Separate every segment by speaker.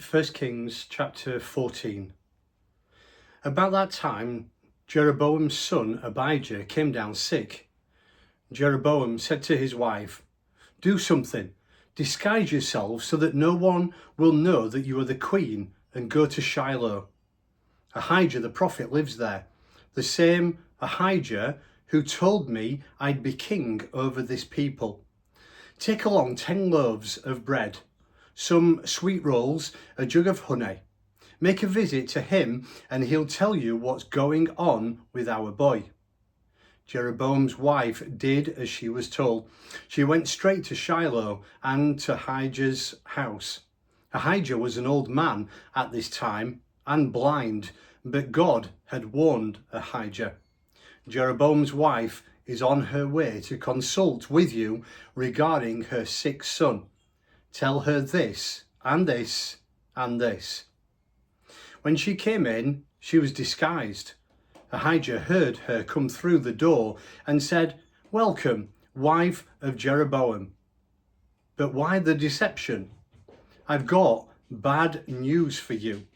Speaker 1: 1 Kings chapter 14. About that time, Jeroboam's son Abijah came down sick. Jeroboam said to his wife, "Do something, disguise yourself so that no one will know that you are the queen, and go to Shiloh. Ahijah the prophet lives there, the same Ahijah who told me I'd be king over this people. Take along 10 loaves of bread, some sweet rolls, a jug of honey. Make a visit to him and he'll tell you what's going on with our boy." Jeroboam's wife did as she was told. She went straight to Shiloh and to Ahijah's house. Ahijah was an old man at this time and blind, but God had warned Ahijah. "Jeroboam's wife is on her way to consult with you regarding her sick son. Tell her this and this and this." When she came in, she was disguised. Ahijah heard her come through the door and said, "Welcome, wife of Jeroboam." "But why the deception?" "I've got bad news for you.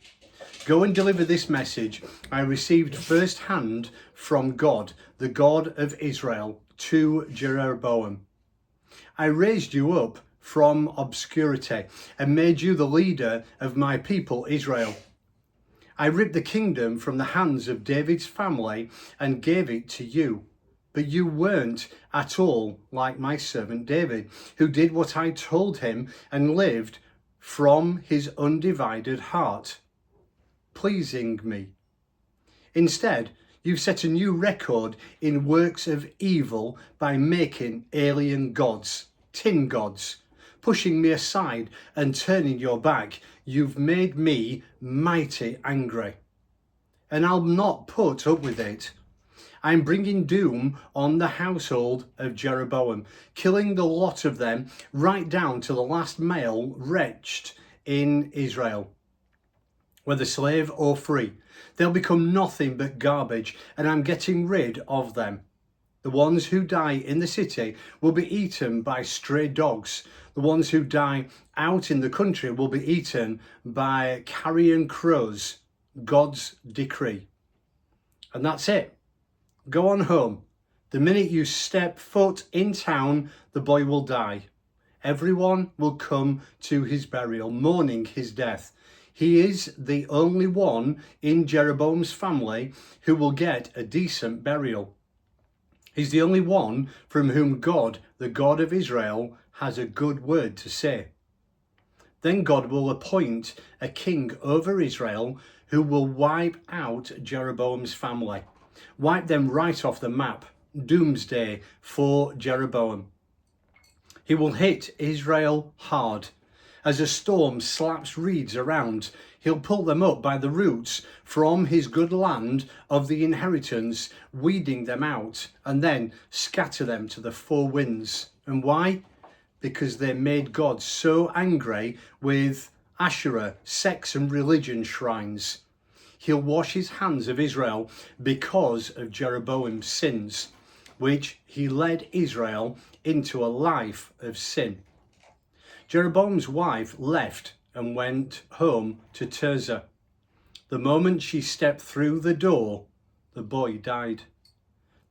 Speaker 1: Go and deliver this message I received firsthand from God, the God of Israel, to Jeroboam. I raised you up from obscurity and made you the leader of my people Israel. I ripped the kingdom from the hands of David's family and gave it to you. But you weren't at all like my servant David, who did what I told him and lived from his undivided heart, pleasing me. Instead, you've set a new record in works of evil by making alien gods, tin gods, pushing me aside and turning your back. You've made me mighty angry, and I'll not put up with it. I'm bringing doom on the household of Jeroboam, killing the lot of them right down to the last male wretched in Israel. Whether slave or free, they'll become nothing but garbage, and I'm getting rid of them. The ones who die in the city will be eaten by stray dogs. The ones who die out in the country will be eaten by carrion crows. God's decree." And that's it. Go on home. The minute you step foot in town, the boy will die. Everyone will come to his burial, mourning his death. He is the only one in Jeroboam's family who will get a decent burial. He's the only one from whom God, the God of Israel, has a good word to say. Then God will appoint a king over Israel who will wipe out Jeroboam's family, wipe them right off the map. Doomsday for Jeroboam. He will hit Israel hard. As a storm slaps reeds around, he'll pull them up by the roots from his good land of the inheritance, weeding them out, and then scatter them to the four winds. And why? Because they made God so angry with Asherah, sex and religion shrines. He'll wash his hands of Israel because of Jeroboam's sins, which he led Israel into a life of sin. Jeroboam's wife left and went home to Tirzah. The moment she stepped through the door, the boy died.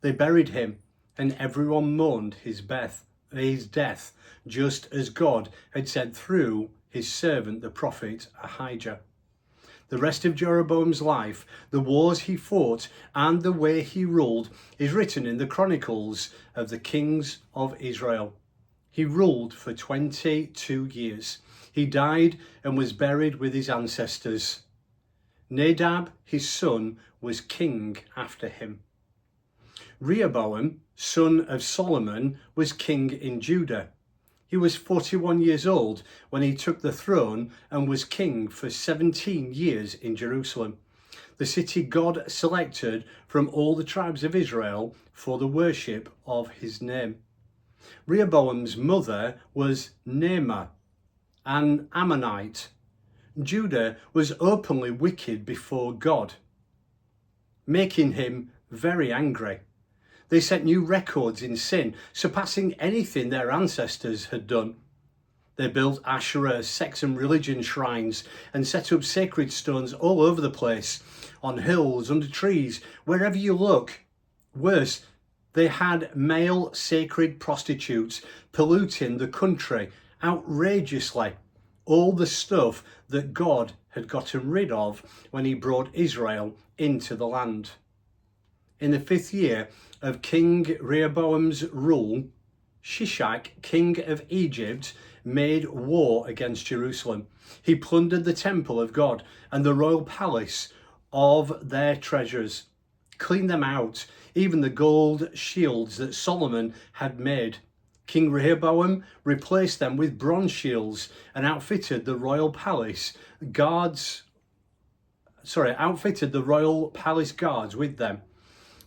Speaker 1: They buried him, and everyone mourned his death, just as God had said through his servant the prophet Ahijah. The rest of Jeroboam's life, the wars he fought and the way he ruled, is written in the Chronicles of the kings of Israel. He ruled for 22 years. He died and was buried with his ancestors. Nadab, his son, was king after him. Rehoboam, son of Solomon, was king in Judah. He was 41 years old when he took the throne and was king for 17 years in Jerusalem, the city God selected from all the tribes of Israel for the worship of his name. Rehoboam's mother was Naamah, an Ammonite. Judah was openly wicked before God, making him very angry. They set new records in sin, surpassing anything their ancestors had done. They built Asherah, sex and religion shrines, and set up sacred stones all over the place, on hills, under trees, wherever you look. Worse, they had male sacred prostitutes polluting the country outrageously. All the stuff that God had gotten rid of when he brought Israel into the land. In the 5th year of King Rehoboam's rule, Shishak, king of Egypt, made war against Jerusalem. He plundered the temple of God and the royal palace of their treasures, cleaned them out, even the gold shields that Solomon had made. King Rehoboam replaced them with bronze shields and outfitted the royal palace guards with them.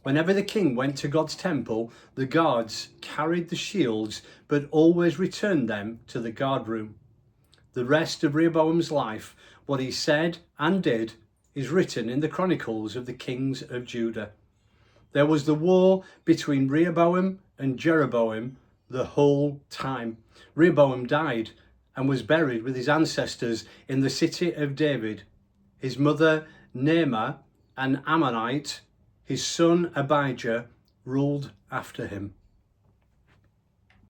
Speaker 1: Whenever the king went to God's temple, the guards carried the shields but always returned them to the guardroom. The rest of Rehoboam's life, what he said and did, is written in the Chronicles of the kings of Judah. There was the war between Rehoboam and Jeroboam the whole time. Rehoboam died and was buried with his ancestors in the city of David. His mother Naamah, an Ammonite, his son Abijah, ruled after him.